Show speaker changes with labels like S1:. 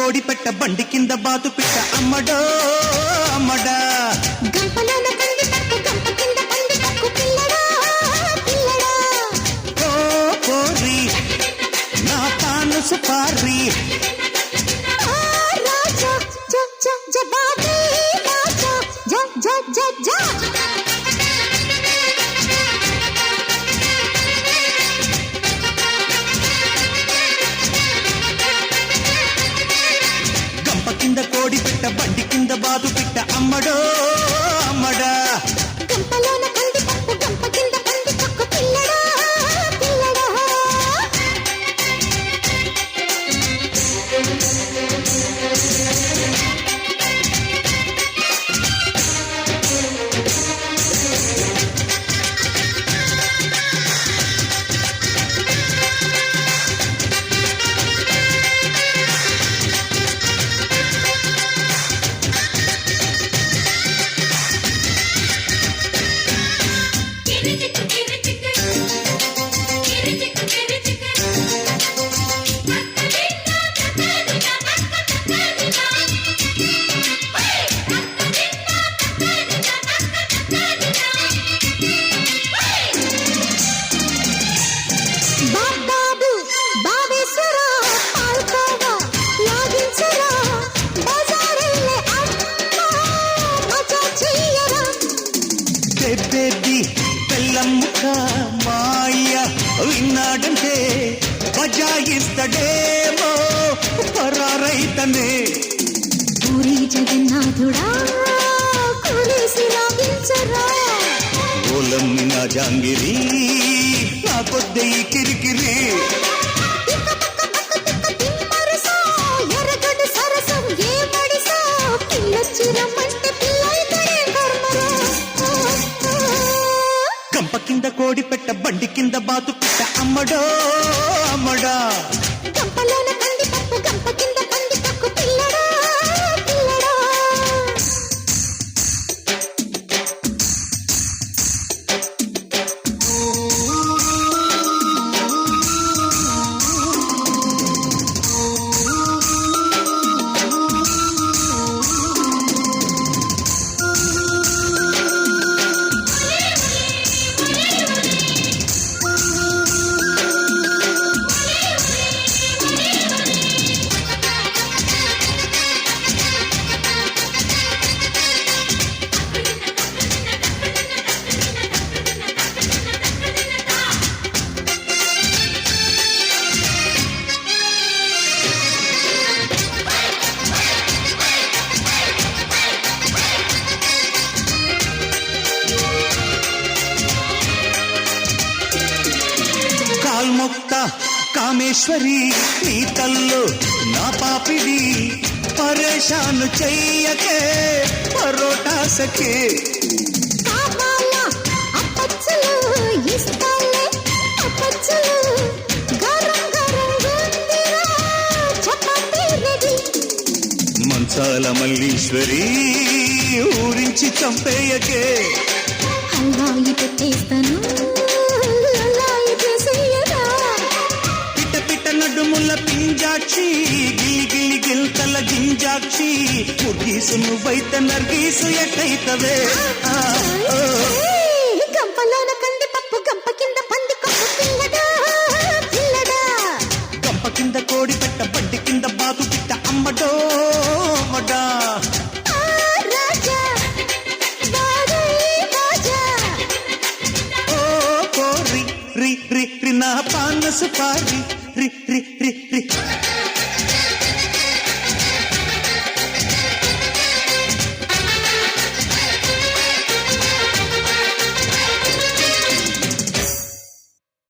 S1: కోడి పెట్ట బండి కింద బాతు పిట్ట అమ్మడో అమ్మడా
S2: గంపలోన కంది పక్కు గంప కింద పంది పక్కు పిల్లడా పిల్లడా
S1: ఓ కోరి నా పాను సుపారి
S2: రాజా జ జ జబాబీ రాజా జ జ జ జ
S1: కింద కోడి పెట్ట బండి కింద బాదు పిట్ట అమ్మడో అమ్మడా
S2: గంపలోన కంది పప్పు గంప కింద పంది పక్కు పిల్లడా పిల్లడా
S1: బేబీ పెళ్ళమ్ముక మాయ విన్నాడంటే బజాయిస్తడేమో పరారైతనే
S2: పూరి జగన్నాథుడా కులేసి లాగించరా
S1: ఓలమ్మి నా జాంగిరి నా కొద్ది కిరికిరి
S2: ఎరగడు సరసం ఏ మడిసా పిల్లొచ్చిరమ్మంటే పిల్లైతడే కర్మరా
S1: కంప కింద కోడి పెట్ట బండి కింద బాతు పిట్ట అమ్మడో అమ్మడా
S2: గంపలోన కంది పప్పు గంప కింద పంది పక్కు పిల్లడా పిల్లడా
S1: కాల్మొక్త కామేశ్వరి నీ తల్లు నా పాపిడి పరేషాను చెయ్యకే పరోటా సఖే
S2: కావాలా అప్పచ్చులు ఇస్తాలే అప్పచ్చులు గరం గరం గుందిరా చపాతీ రెడీ
S1: మంచాల మల్లీశ్వరి ఊరించి చంపేయకే
S2: హల్వాయి పెట్టేస్తాను లల్లాయి చేసేయరా
S1: పిట్ట పిట్ట నడుముల పింజాక్షి గిలి గిలి గిల్తల గింజాక్షి ముగ్గీసు నువ్వైత నర్గీసు ఎట్టయితవే
S2: గంపలోన కంది పప్పు గంప కింద పంది కొప్పు పిల్లడా పిల్లడా
S1: గంప కింద కోడి పెట్ట బండి కింద బాతు పిట్ట అమ్మడో అమ్మడా
S2: రాజా బాగా రాజా
S1: ఓ కోరి రి రి రి నా పాన సుపారి రి రి రి రి